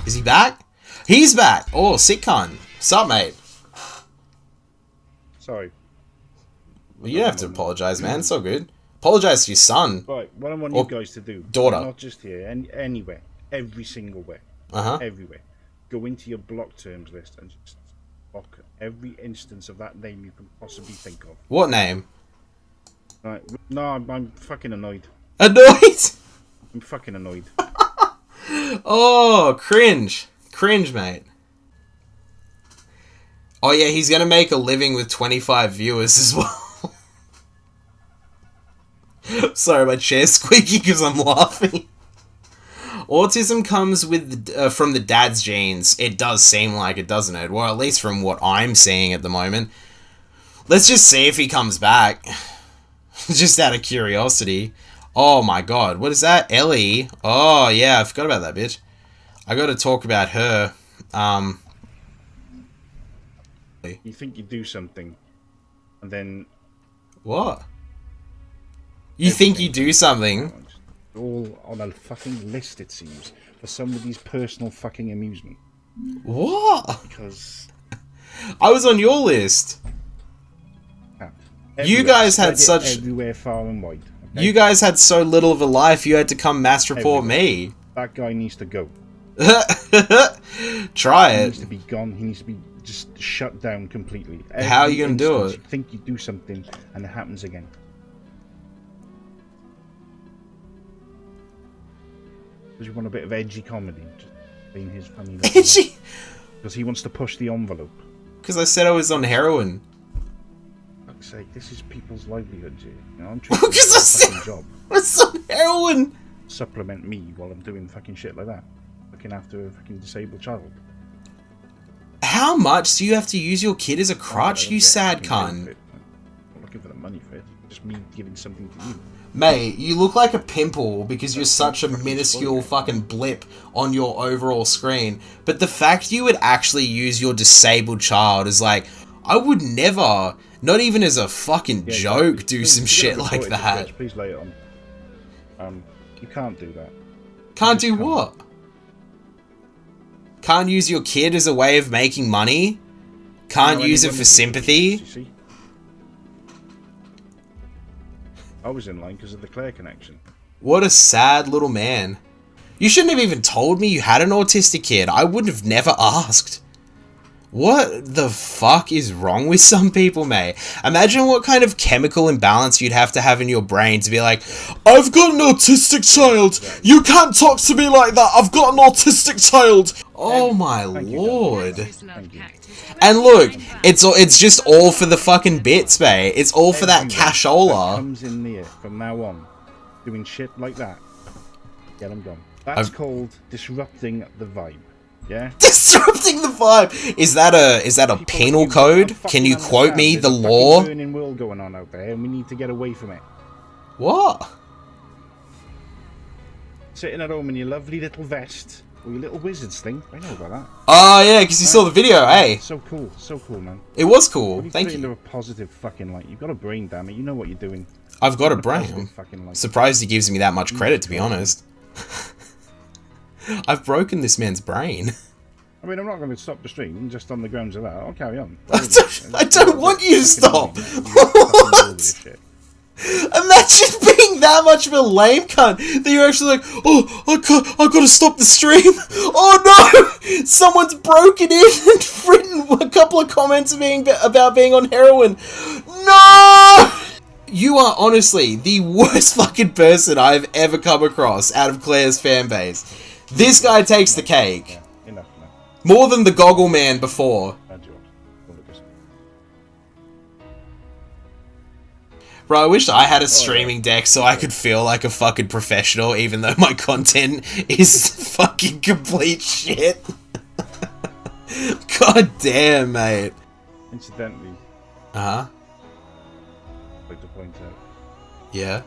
Speaker 4: Is he back? He's back! Oh, sick cunt. Sup, mate?
Speaker 8: Sorry.
Speaker 4: Well, you don't have to apologise, man. It's all good. Apologise to your son.
Speaker 8: Right, what I want
Speaker 4: Or
Speaker 8: you guys to do,
Speaker 4: daughter.
Speaker 8: not just here, anywhere, every single way,
Speaker 4: Uh-huh.
Speaker 8: everywhere, go into your block terms list and just block every instance of that name you can possibly think of.
Speaker 4: What name?
Speaker 8: Right, no, I'm fucking annoyed.
Speaker 4: Annoyed?
Speaker 8: I'm fucking annoyed.
Speaker 4: Oh, cringe. Cringe, mate. Oh, yeah, he's going to make a living with 25 viewers as well. Sorry, my chair's squeaky because I'm laughing. Autism comes with from the dad's genes. It does seem like it, doesn't it? Well, at least from what I'm seeing at the moment. Let's just see if he comes back. Just out of curiosity. Oh my god, what is that? Ellie? Oh yeah, I forgot about that bitch. I gotta talk about her.
Speaker 8: You think you do something, and then
Speaker 4: What? You think you do something?
Speaker 8: all on a fucking list, it seems, for somebody's personal fucking amusement.
Speaker 4: What?
Speaker 8: Because
Speaker 4: I was on your list. You guys had
Speaker 8: spread it
Speaker 4: such...
Speaker 8: everywhere, far and wide. Okay?
Speaker 4: You guys had so little of a life, you had to come mass report me.
Speaker 8: That guy needs to go.
Speaker 4: Try
Speaker 8: He needs
Speaker 4: it.
Speaker 8: to be gone. He needs to be just shut down completely.
Speaker 4: How are you
Speaker 8: Every
Speaker 4: gonna do
Speaker 8: instance
Speaker 4: it?
Speaker 8: You think you do something, and it happens again. Because you want a bit of edgy comedy, just being his funny.
Speaker 4: Edgy?
Speaker 8: Because he wants to push the envelope.
Speaker 4: Because I said I was on heroin.
Speaker 8: Fuck's sake, this is people's livelihoods here. You know, I'm trying to do
Speaker 4: Because I
Speaker 8: a
Speaker 4: said
Speaker 8: fucking job.
Speaker 4: I was on heroin.
Speaker 8: Supplement me while I'm doing fucking shit like that. Looking after a fucking disabled child.
Speaker 4: How much do you have to use your kid as a crutch,
Speaker 8: I
Speaker 4: you
Speaker 8: don't
Speaker 4: sad
Speaker 8: get fucking paid
Speaker 4: cunt?
Speaker 8: for it. I'm not looking for the money for it. Just me giving something to you.
Speaker 4: Mate, you look like a pimple because you're such a minuscule fucking blip on your overall screen. But the fact you would actually use your disabled child is like, I would never, not even as a fucking joke, do some shit like that.
Speaker 8: Please lay it on. You can't do that.
Speaker 4: Can't do what? Can't use your kid as a way of making money? Can't use it for sympathy?
Speaker 8: You see? I was in line because of the Claire connection.
Speaker 4: What a sad little man. You shouldn't have even told me you had an autistic kid. I would have never asked. What the fuck is wrong with some people, mate? Imagine what kind of chemical imbalance you'd have to have in your brain to be like, I've got an autistic child. You can't talk to me like that. I've got an autistic child. Oh my lord. And look, it's just all for the fucking bits, mate. It's all for that cashola.
Speaker 8: Comes in there from now on, doing shit like that. Get them done. That's called disrupting the vibe. Yeah.
Speaker 4: Disrupting the vibe. Is that a penal code? Can you quote me the law?
Speaker 8: There's a burning world going on out there, and we need to get away from it.
Speaker 4: What?
Speaker 8: Sitting at home in your lovely little vest or your little wizard's thing. I know about that.
Speaker 4: Oh yeah, because you saw the video, eh?
Speaker 8: So cool, man.
Speaker 4: It was cool. Thank
Speaker 8: you.
Speaker 4: you.
Speaker 8: Into a positive fucking light. You've got a brain, damn it. You know what you're doing.
Speaker 4: I've got a brain. Surprised he gives me that much credit, to be honest. I've broken this man's brain.
Speaker 8: I mean, I'm not going to stop the stream just on the grounds of that. I'll carry on.
Speaker 4: I don't want you to stop. What? Imagine being that much of a lame cunt that you're actually like, oh, I gotta stop the stream. Oh no! Someone's broken in and written a couple of comments about being on heroin. No! You are honestly the worst fucking person I've ever come across out of Claire's fan base. This guy takes the cake.
Speaker 8: Enough.
Speaker 4: More than the goggle man before. Bro, I wish I had a streaming deck so I could feel like a fucking professional even though my content is fucking complete shit. God damn, mate.
Speaker 8: Incidentally,
Speaker 4: uh-huh.
Speaker 8: I'd like to point out
Speaker 4: yeah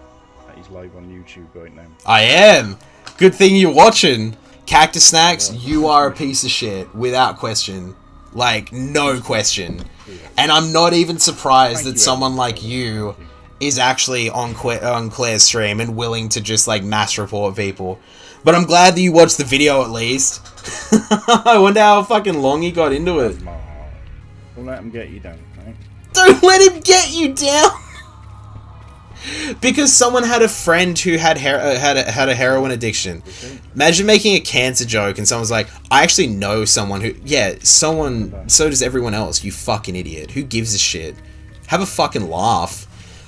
Speaker 8: that he's live on YouTube right now.
Speaker 4: I am. Good thing you're watching. Cactus Snacks, you are a piece of shit without question. Like, no question. And I'm not even surprised that someone like you is actually on Claire's stream and willing to just like mass report people. But I'm glad that you watched the video at least. I wonder how fucking long he got into it.
Speaker 8: Don't let him get you down, right?
Speaker 4: Don't let him get you down! Because someone had a friend who had a heroin addiction. Imagine making a cancer joke and someone's like, I actually know someone who... Yeah, someone... So does everyone else, you fucking idiot. Who gives a shit? Have a fucking laugh.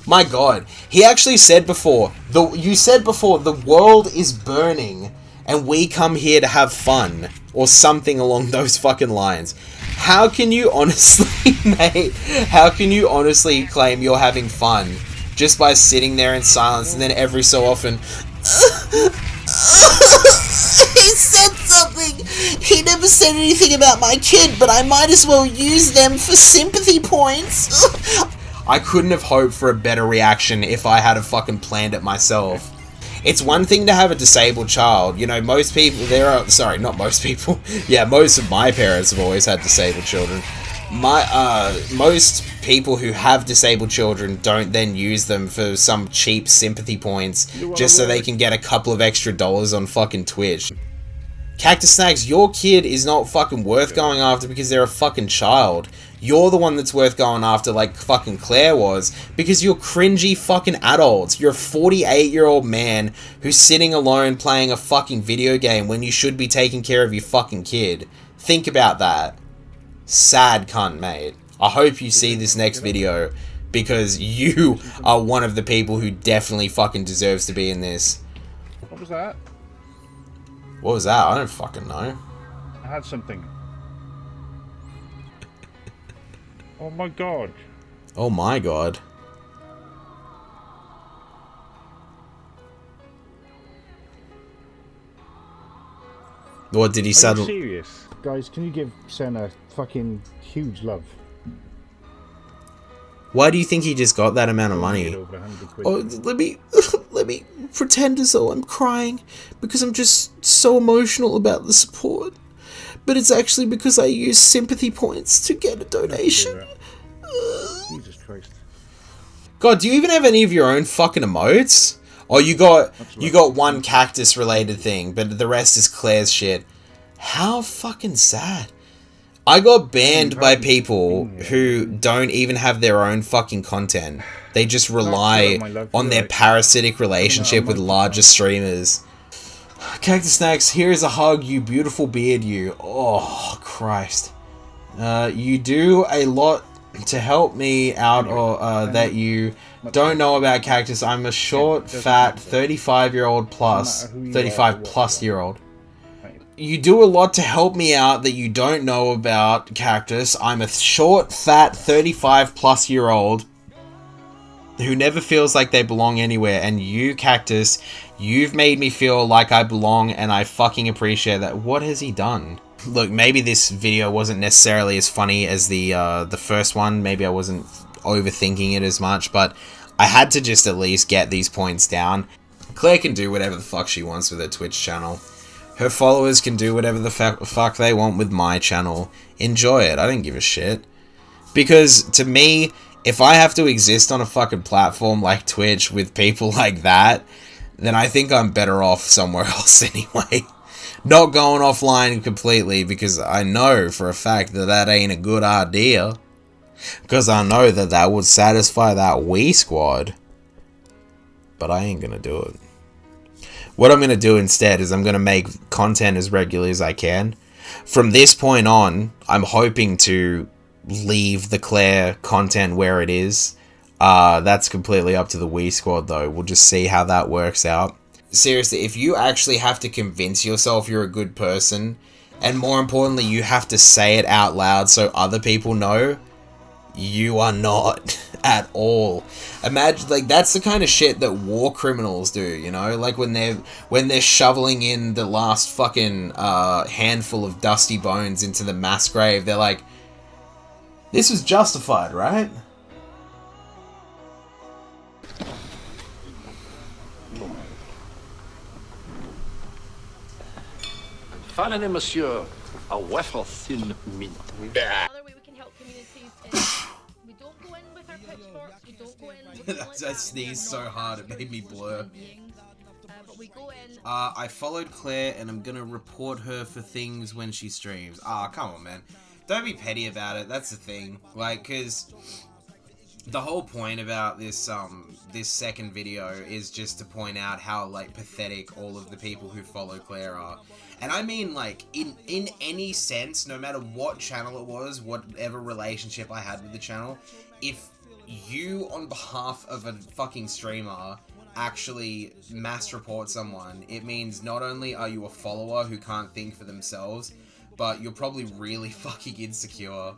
Speaker 4: My god. He actually said before... You said before, the world is burning and we come here to have fun. Or something along those fucking lines. How can you honestly, mate... How can you honestly claim you're having fun? Just by sitting there in silence and then every so often... He said something! He never said anything about my kid, but I might as well use them for sympathy points. I couldn't have hoped for a better reaction if I had fucking planned it myself. It's one thing to have a disabled child. You know, most people... Sorry, not most people. Yeah, most of my parents have always had disabled children. Most people who have disabled children don't then use them for some cheap sympathy points just so they can get a couple of extra dollars on fucking Twitch. Cactus Snacks, your kid is not fucking worth going after because they're a fucking child. You're the one that's worth going after like fucking Claire was because you're cringy fucking adults. You're a 48-year-old man who's sitting alone playing a fucking video game when you should be taking care of your fucking kid. Think about that. Sad cunt, mate. I hope you see this next video because you are one of the people who definitely fucking deserves to be in this.
Speaker 8: What was that?
Speaker 4: What was that? I don't fucking know.
Speaker 8: I had something. Oh my god.
Speaker 4: Oh my god. What did he suddenly...
Speaker 8: Are you serious? Guys, can you give Senna fucking huge love?
Speaker 4: Why do you think he just got that amount of money? Oh, let me pretend as though I'm crying because I'm just so emotional about the support. But it's actually because I use sympathy points to get a donation.
Speaker 8: Jesus Christ.
Speaker 4: God, do you even have any of your own fucking emotes? Oh, you got one cactus related thing, but the rest is Claire's shit. How fucking sad. I got banned by people who don't even have their own fucking content. They just rely on their parasitic relationship with larger streamers. Cactus Snacks, here is a hug, you beautiful beard, you. Oh, Christ. You do a lot to help me out, or that you don't know about Cactus. I'm a short, fat, 35-year-old plus, 35-plus-year-old. You do a lot to help me out that you don't know about Cactus. I'm a short, fat, 35-plus-year-old who never feels like they belong anywhere. And you, Cactus, you've made me feel like I belong, and I fucking appreciate that. What has he done? Look, maybe this video wasn't necessarily as funny as the first one. Maybe I wasn't overthinking it as much, but I had to just at least get these points down. Claire can do whatever the fuck she wants with her Twitch channel. Her followers can do whatever the fuck they want with my channel. Enjoy it. I don't give a shit. Because, to me, if I have to exist on a fucking platform like Twitch with people like that, then I think I'm better off somewhere else anyway. Not going offline completely, because I know for a fact that that ain't a good idea. Because I know that that would satisfy that Wii squad. But I ain't gonna do it. What I'm going to do instead is I'm going to make content as regularly as I can. From this point on, I'm hoping to leave the Claire content where it is. That's completely up to the Wii squad though. We'll just see how that works out. Seriously, if you actually have to convince yourself you're a good person, and more importantly, you have to say it out loud so other people know, you are not at all. Imagine, like, that's the kind of shit that war criminals do, you know? Like, when they're shoveling in the last fucking handful of dusty bones into the mass grave, they're like, this was justified, right?
Speaker 9: Finally, monsieur, a waffle thin mint.
Speaker 1: Another way we can help communities is we don't go in with our pitchforks, we don't go in with
Speaker 4: I sneezed so hard it made me blur.
Speaker 1: But we go in.
Speaker 4: I followed Claire and I'm gonna report her for things when she streams. Come on, man. Don't be petty about it. That's the thing. Like, cause the whole point about this this second video is just to point out how, like, pathetic all of the people who follow Claire are. And I mean, like, in any sense, no matter what channel it was, whatever relationship I had with the channel, if you, on behalf of a fucking streamer, actually mass report someone, it means not only are you a follower who can't think for themselves, but you're probably really fucking insecure.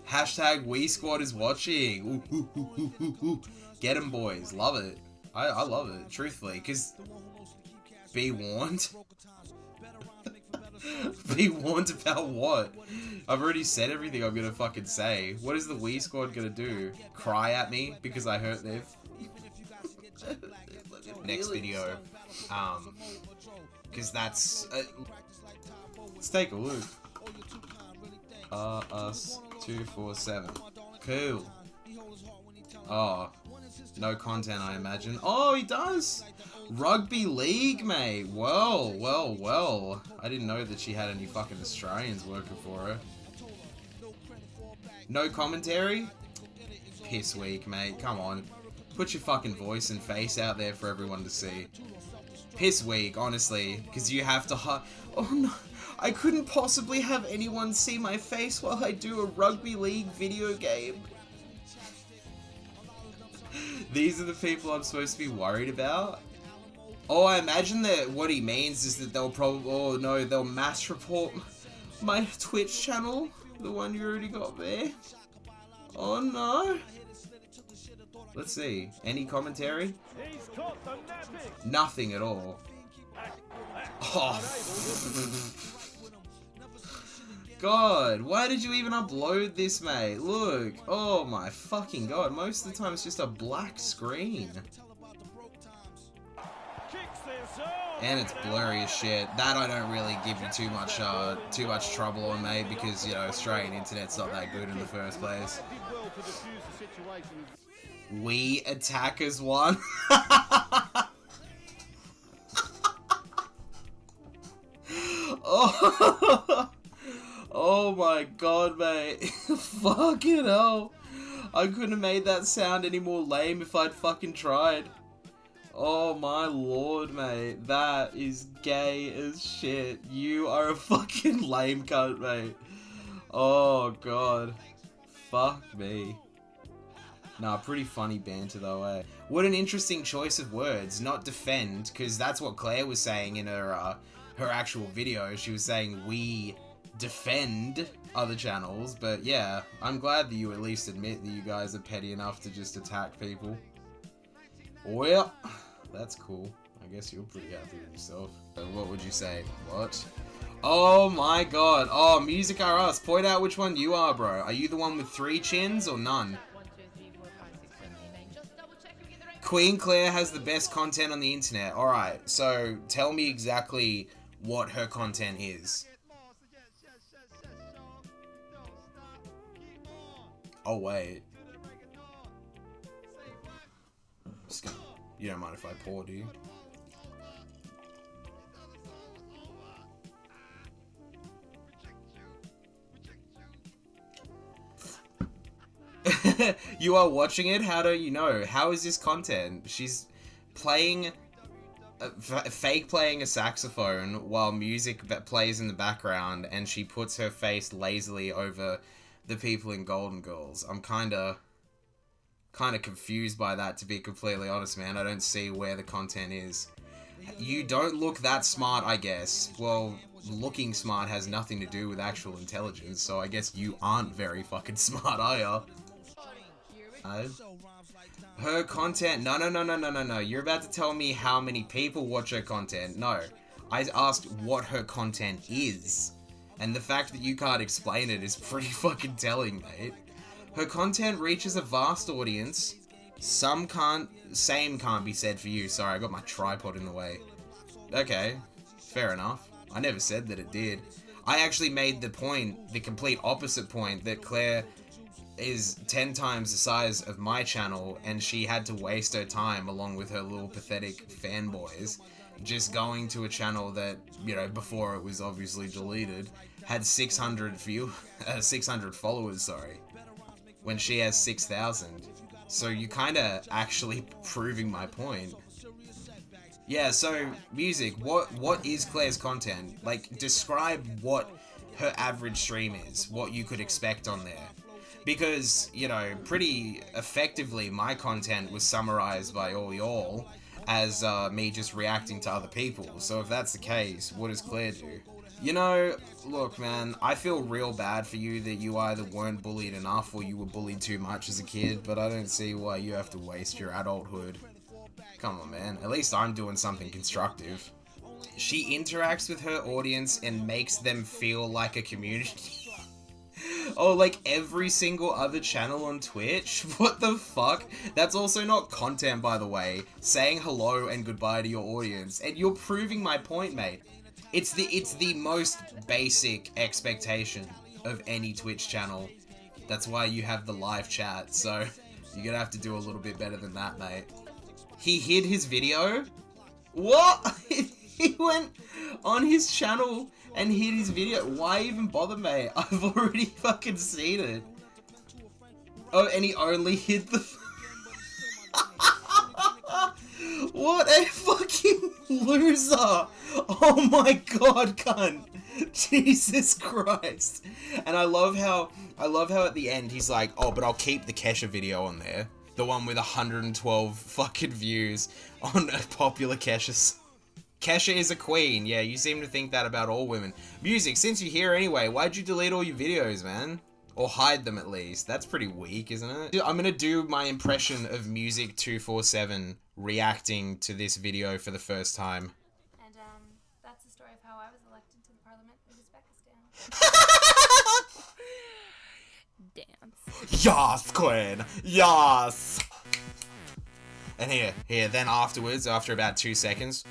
Speaker 4: Hashtag Wii Squad is watching. Ooh, ooh, ooh, ooh, ooh, ooh. Get 'em, boys. Love it. I love it, truthfully, because be warned. Be warned about what? I've already said everything I'm gonna fucking say. What is the Wii Squad gonna do? Cry at me because I hurt them? Next video. Because that's... let's take a look. Us 247. Cool. Oh, no content, I imagine. Oh, he does! Rugby league, mate. Well, well, well. I didn't know that she had any fucking Australians working for her. No commentary? Piss weak, mate. Come on. Put your fucking voice and face out there for everyone to see. Piss weak, honestly. Because you have to... oh, no. I couldn't possibly have anyone see my face while I do a rugby league video game. These are the people I'm supposed to be worried about? Oh, I imagine that what he means is that they'll probably... oh, no, they'll mass report my Twitch channel. The one you already got there. Oh, no. Let's see. Any commentary? Nothing at all. Oh. God, why did you even upload this, mate? Look. Oh my fucking god. Most of the time it's just a black screen. And it's blurry as shit. That I don't really give you too much trouble on, mate, because, you know, Australian internet's not that good in the first place. We attackers won. Oh, oh my god, mate. Fucking hell. I couldn't have made that sound any more lame if I'd fucking tried. Oh my lord, mate. That is gay as shit. You are a fucking lame cunt, mate. Oh god. Fuck me. Nah, pretty funny banter though, eh? What an interesting choice of words. Not defend, because that's what Claire was saying in her actual video. She was saying we defend other channels, but yeah, I'm glad that you at least admit that you guys are petty enough to just attack people. Well, that's cool. I guess you're pretty happy with yourself. What would you say? What? Oh my god. Oh, Music R Us. Point out which one you are, bro. Are you the one with 3 chins or none? Queen Claire has the best content on the internet. Alright, so tell me exactly what her content is. Oh, wait. You don't mind if I pour, do you? You are watching it? How don't you know? How is this content? She's playing... fake playing a saxophone while music plays in the background, and she puts her face lazily over the people in Golden Girls. I'm kinda confused by that, to be completely honest, man. I don't see where the content is. You don't look that smart, I guess. Well, looking smart has nothing to do with actual intelligence, so I guess you aren't very fucking smart, are ya? Her content... No. You're about to tell me how many people watch her content. No. I asked what her content is. And the fact that you can't explain it is pretty fucking telling, mate. Her content reaches a vast audience. Same can't be said for you. Sorry, I got my tripod in the way. Okay, fair enough. I never said that it did. I actually made the point, the complete opposite point, that Claire is 10 times the size of my channel, and she had to waste her time, along with her little pathetic fanboys, just going to a channel that, you know, before it was obviously deleted, had 600 followers, sorry, when she has 6,000. So you kinda actually proving my point. Yeah, so, Music, what is Claire's content? Like, describe what her average stream is, what you could expect on there. Because, you know, pretty effectively, my content was summarized by all y'all as me just reacting to other people. So if that's the case, what does Claire do? You know, look, man, I feel real bad for you that you either weren't bullied enough or you were bullied too much as a kid, but I don't see why you have to waste your adulthood. Come on, man. At least I'm doing something constructive. She interacts with her audience and makes them feel like a community. Oh, like every single other channel on Twitch? What the fuck? That's also not content, by the way. Saying hello and goodbye to your audience. And you're proving my point, mate. It's the most basic expectation of any Twitch channel. That's why you have the live chat, so you're gonna have to do a little bit better than that, mate. He hid his video? What? He went on his channel and hid his video. Why even bother, mate? I've already fucking seen it. Oh, and he only hid the... What a fucking loser! Oh my god, cunt! Jesus Christ! And I love how at the end he's like, oh, but I'll keep the Kesha video on there. The one with 112 fucking views on a popular Kesha song. Kesha is a queen. Yeah, you seem to think that about all women. Music, since you're here anyway, why'd you delete all your videos, man? Or hide them at least. That's pretty weak, isn't it? I'm gonna do my impression of Music 247 reacting to this video for the first time.
Speaker 7: And, that's the story of how I was elected to the parliament in Uzbekistan. Dance.
Speaker 4: Yas, queen! Yas! And here, then afterwards, after about 2 seconds,